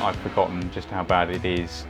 I've forgotten just how bad it is.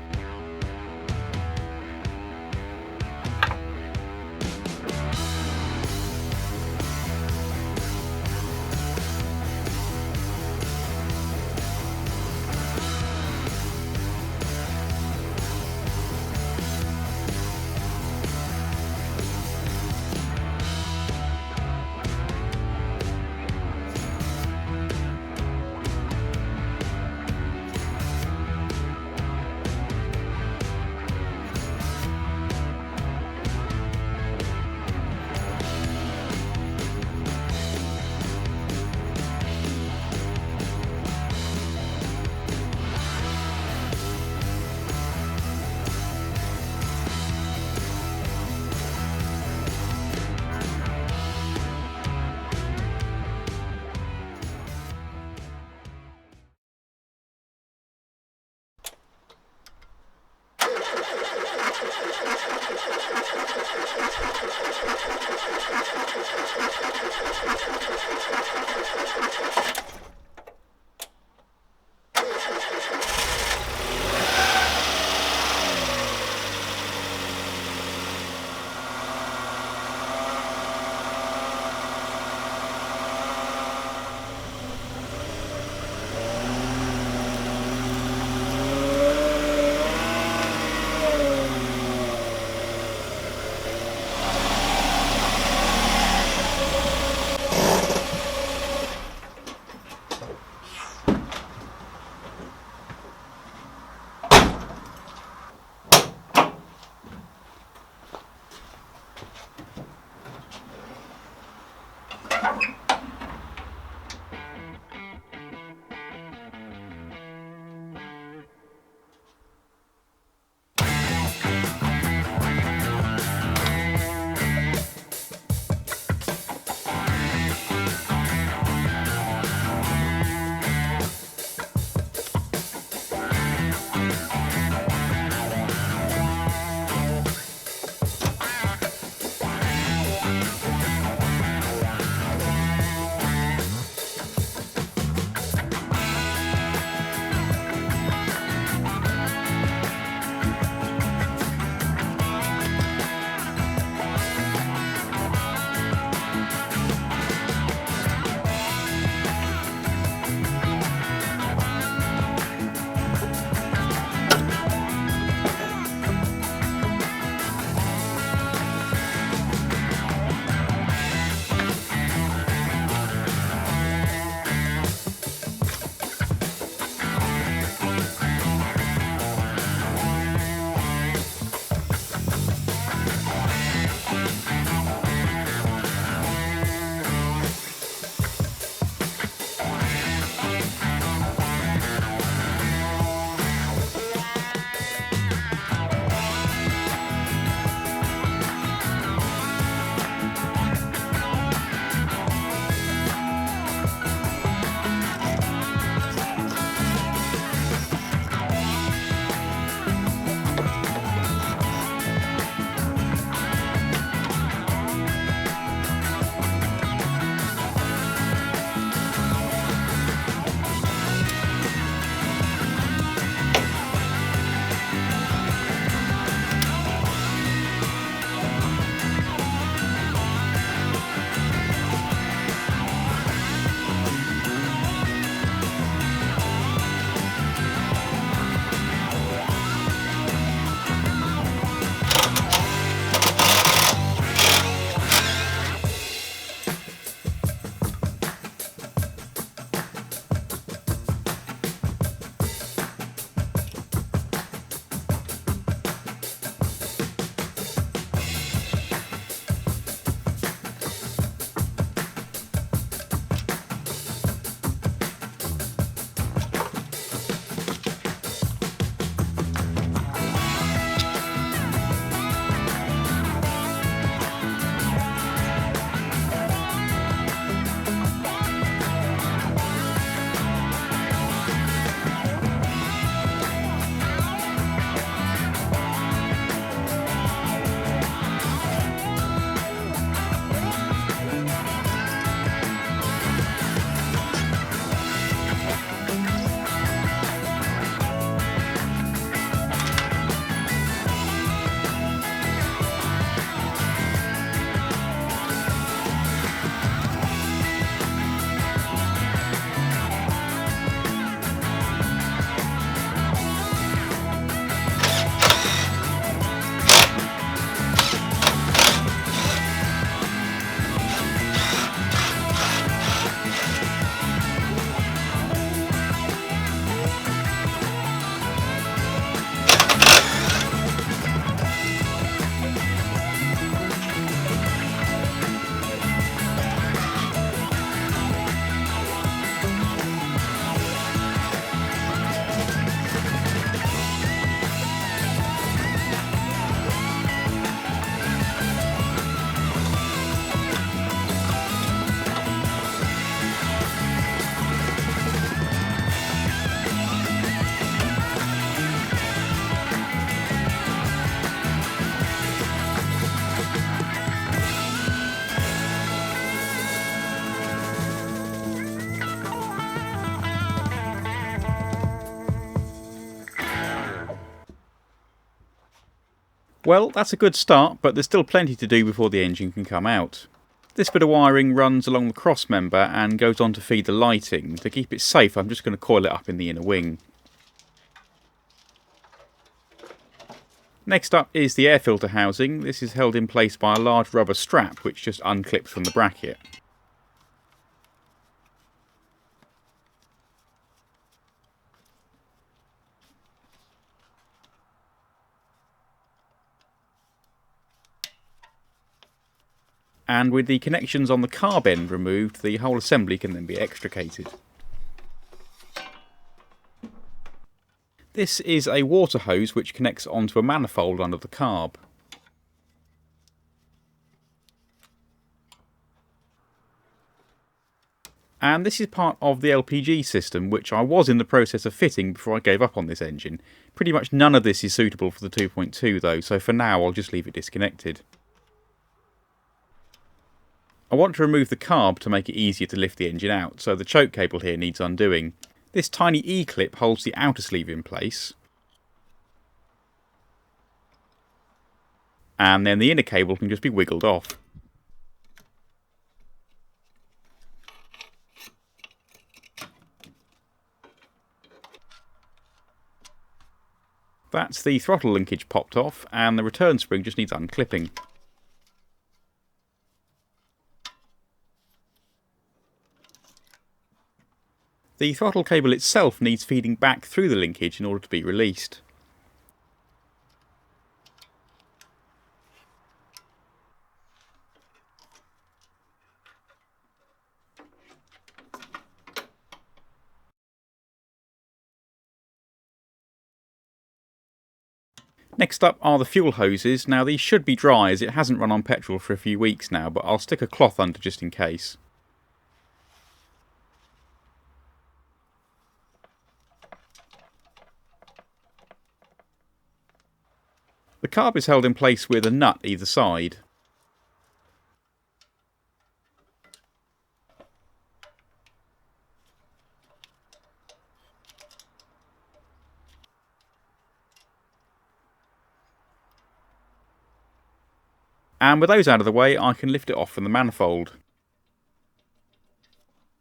Well, that's a good start, but there's still plenty to do before the engine can come out. This bit of wiring runs along the cross member and goes on to feed the lighting. To keep it safe, I'm just going to coil it up in the inner wing. Next up is the air filter housing. This is held in place by a large rubber strap which just unclips from the bracket. And with the connections on the carb end removed, the whole assembly can then be extricated. This is a water hose which connects onto a manifold under the carb. And this is part of the LPG system, which I was in the process of fitting before I gave up on this engine. Pretty much none of this is suitable for the 2.2 though, so for now I'll just leave it disconnected. I want to remove the carb to make it easier to lift the engine out, so the choke cable here needs undoing. This tiny E-clip holds the outer sleeve in place, and then the inner cable can just be wiggled off. That's the throttle linkage popped off, and the return spring just needs unclipping. The throttle cable itself needs feeding back through the linkage in order to be released. Next up are the fuel hoses. Now these should be dry as it hasn't run on petrol for a few weeks now, but I'll stick a cloth under just in case. The carb is held in place with a nut either side. And with those out of the way, I can lift it off from the manifold.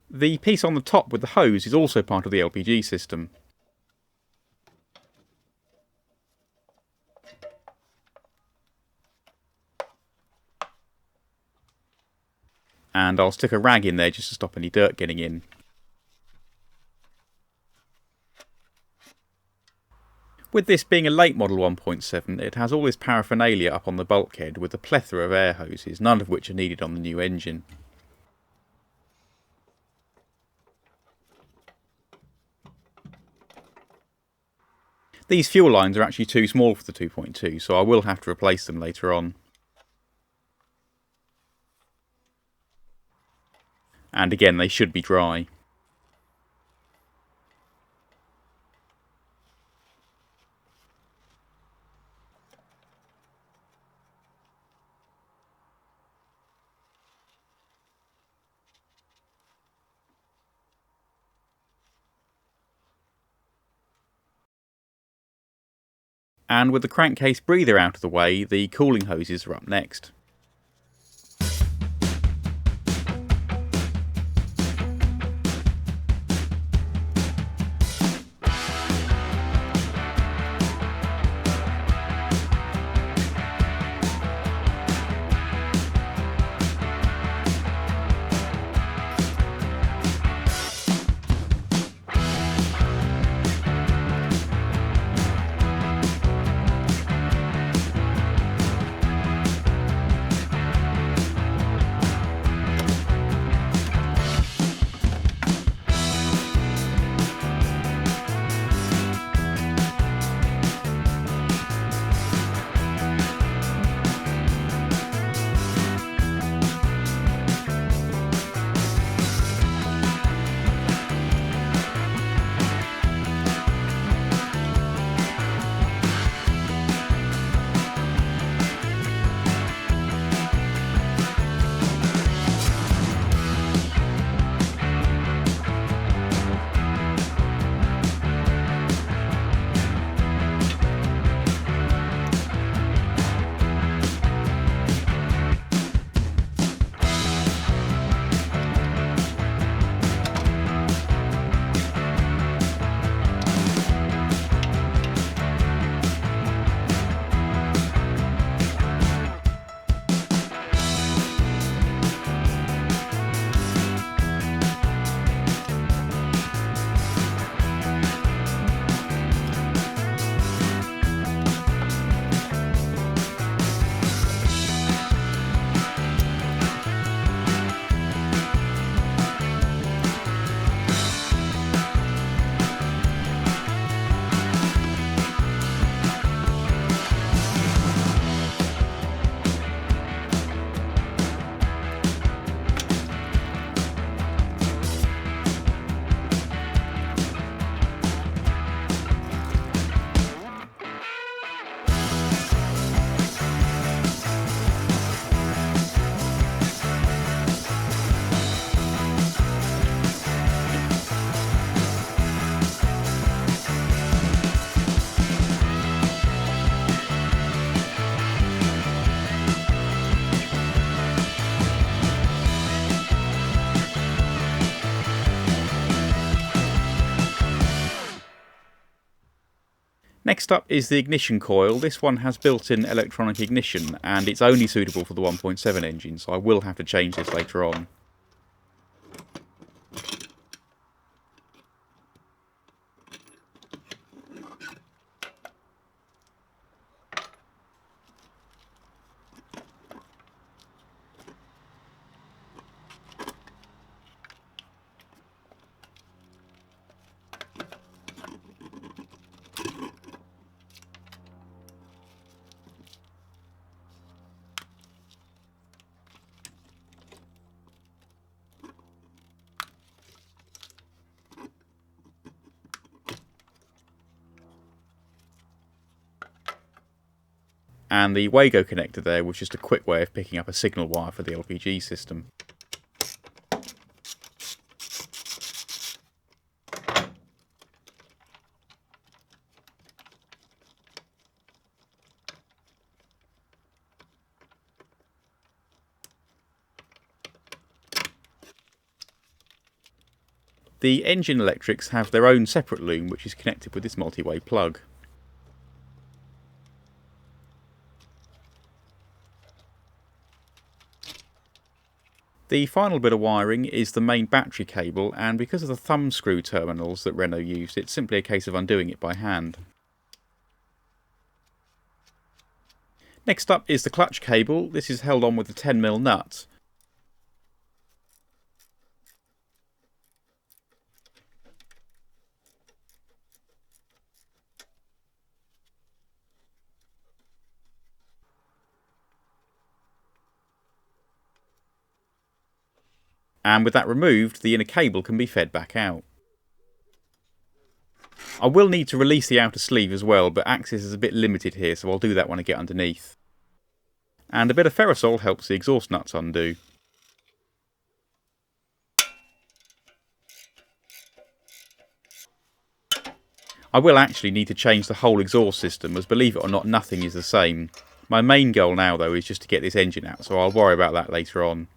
The piece on the top with the hose is also part of the LPG system. And I'll stick a rag in there just to stop any dirt getting in. With this being a late model 1.7, it has all this paraphernalia up on the bulkhead with a plethora of air hoses, none of which are needed on the new engine. These fuel lines are actually too small for the 2.2, so I will have to replace them later on. And again, they should be dry. And with the crankcase breather out of the way, the cooling hoses are up next. Next up is the ignition coil. This one has built-in electronic ignition and it's only suitable for the 1.7 engine, so I will have to change this later on. And the Wago connector there was just a quick way of picking up a signal wire for the LPG system. The engine electrics have their own separate loom which is connected with this multi-way plug. The final bit of wiring is the main battery cable, and because of the thumb screw terminals that Renault used, it's simply a case of undoing it by hand. Next up is the clutch cable. This is held on with a 10mm nut. And with that removed, the inner cable can be fed back out. I will need to release the outer sleeve as well, but access is a bit limited here, so I'll do that when I get underneath. And a bit of ferrosol helps the exhaust nuts undo. I will actually need to change the whole exhaust system, as believe it or not, nothing is the same. My main goal now though is just to get this engine out, so I'll worry about that later on.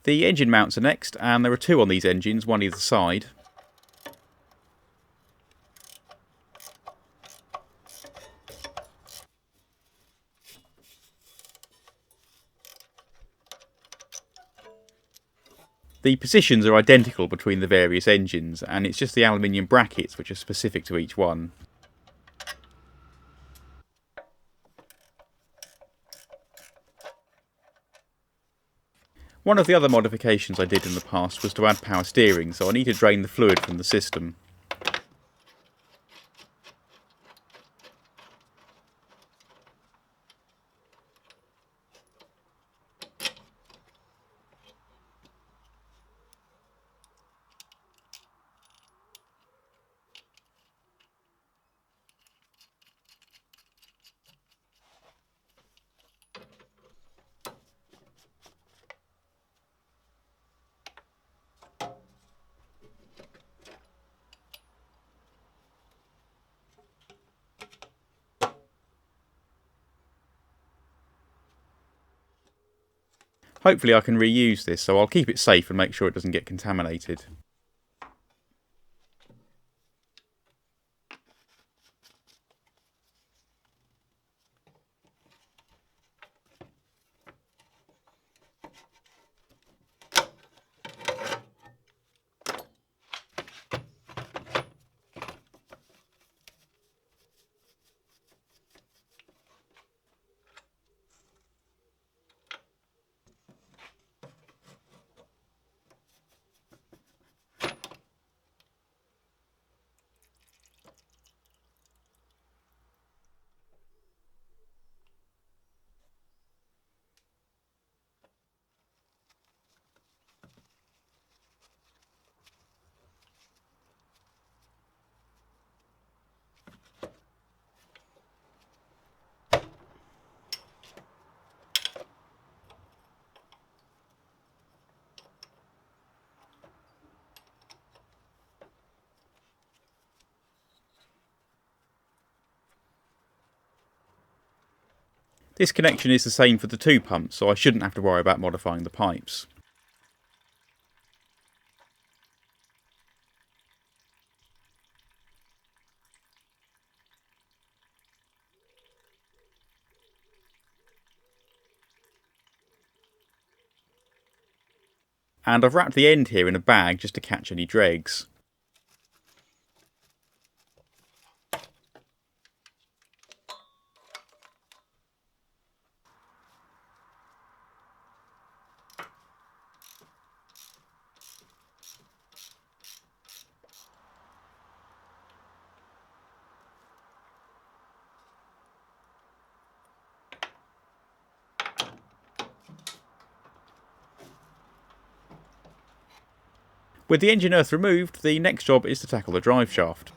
The engine mounts are next, and there are two on these engines, one either side. The positions are identical between the various engines, and it's just the aluminium brackets which are specific to each one. One of the other modifications I did in the past was to add power steering, so I need to drain the fluid from the system. Hopefully I can reuse this, so I'll keep it safe and make sure it doesn't get contaminated. This connection is the same for the two pumps, so I shouldn't have to worry about modifying the pipes. And I've wrapped the end here in a bag just to catch any dregs. With the engine earth removed, the next job is to tackle the drive shaft.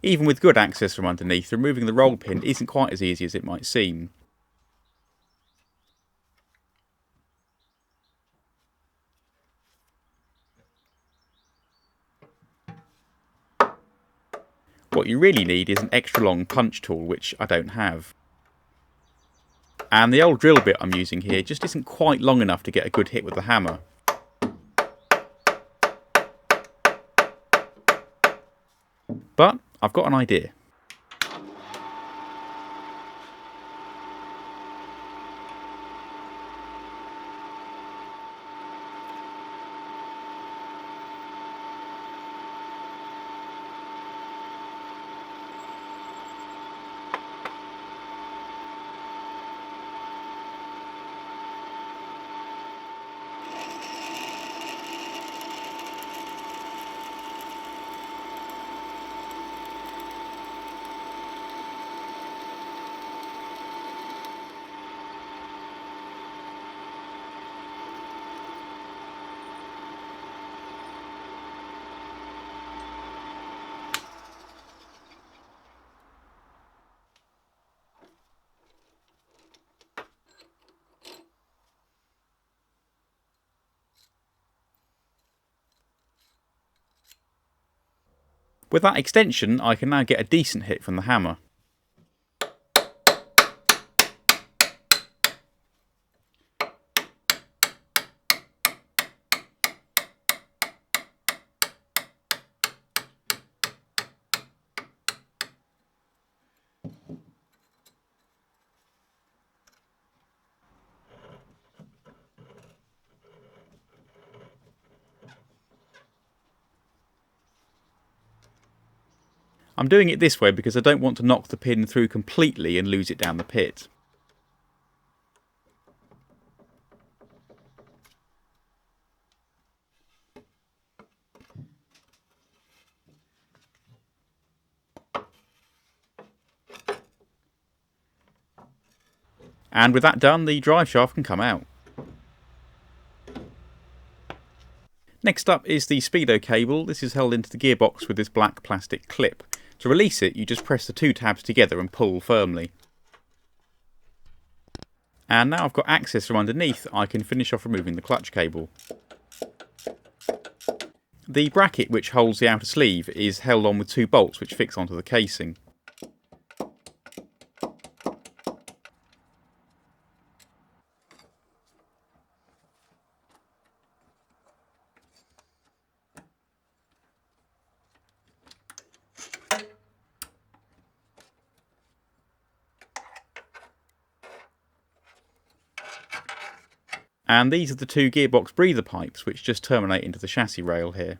Even with good access from underneath, removing the roll pin isn't quite as easy as it might seem. What you really need is an extra long punch tool, which I don't have. And the old drill bit I'm using here just isn't quite long enough to get a good hit with the hammer. But I've got an idea. With that extension, I can now get a decent hit from the hammer. I'm doing it this way because I don't want to knock the pin through completely and lose it down the pit. And with that done, the drive shaft can come out. Next up is the speedo cable. This is held into the gearbox with this black plastic clip. To release it, you just press the two tabs together and pull firmly. And now I've got access from underneath, I can finish off removing the clutch cable. The bracket which holds the outer sleeve is held on with two bolts which fix onto the casing. And these are the two gearbox breather pipes which just terminate into the chassis rail here.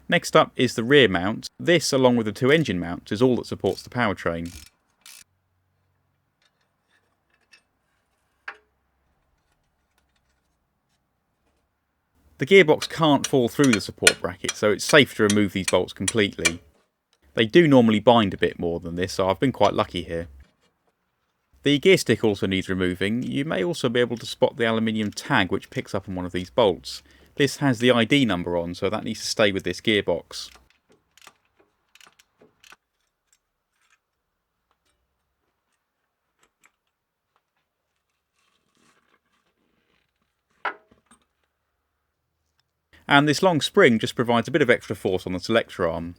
Next up is the rear mount. This, along with the two engine mounts, is all that supports the powertrain. The gearbox can't fall through the support bracket, so it's safe to remove these bolts completely. They do normally bind a bit more than this, so I've been quite lucky here. The gear stick also needs removing. You may also be able to spot the aluminium tag which picks up on one of these bolts. This has the ID number on, so that needs to stay with this gearbox. And this long spring just provides a bit of extra force on the selector arm.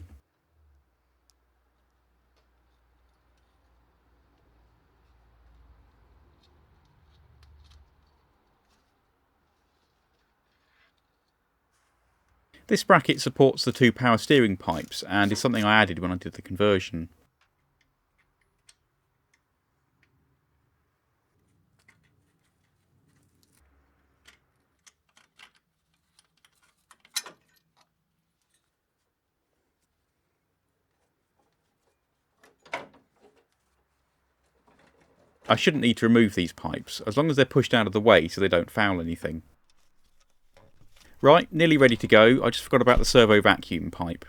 This bracket supports the two power steering pipes and is something I added when I did the conversion. I shouldn't need to remove these pipes, as long as they're pushed out of the way so they don't foul anything. Right, nearly ready to go. I just forgot about the servo vacuum pipe.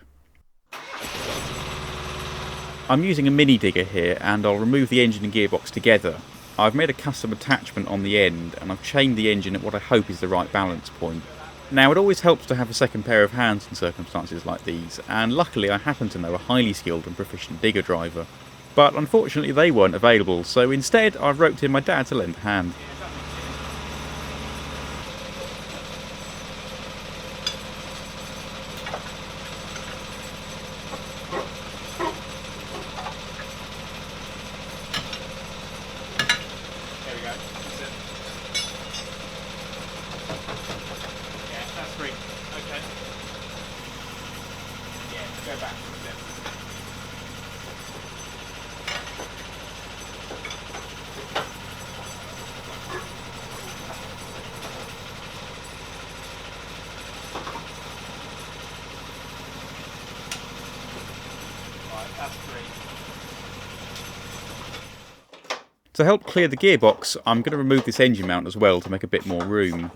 I'm using a mini digger here and I'll remove the engine and gearbox together. I've made a custom attachment on the end and I've chained the engine at what I hope is the right balance point. Now it always helps to have a second pair of hands in circumstances like these, and luckily I happen to know a highly skilled and proficient digger driver. But unfortunately they weren't available, so instead I've roped in my dad to lend a hand. To help clear the gearbox, I'm going to remove this engine mount as well to make a bit more room.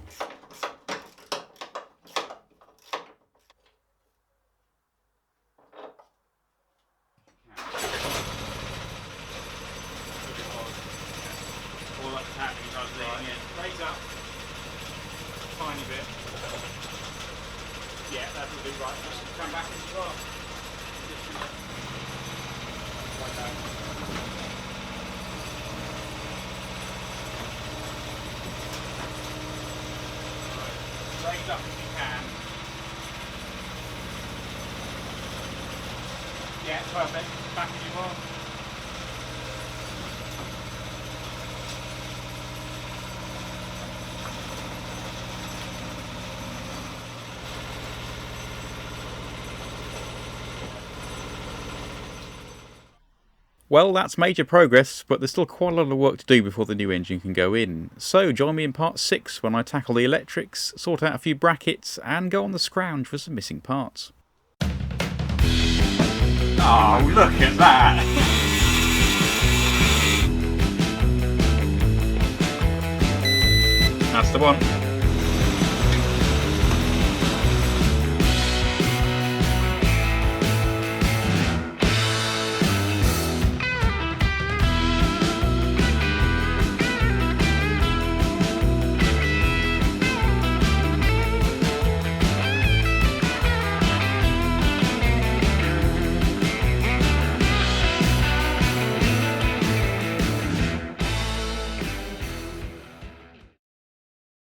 Yeah, perfect. Back as you are. Well, that's major progress, but there's still quite a lot of work to do before the new engine can go in. So join me in part 6 when I tackle the electrics, sort out a few brackets, and go on the scrounge for some missing parts. Oh, look at that! That's the one.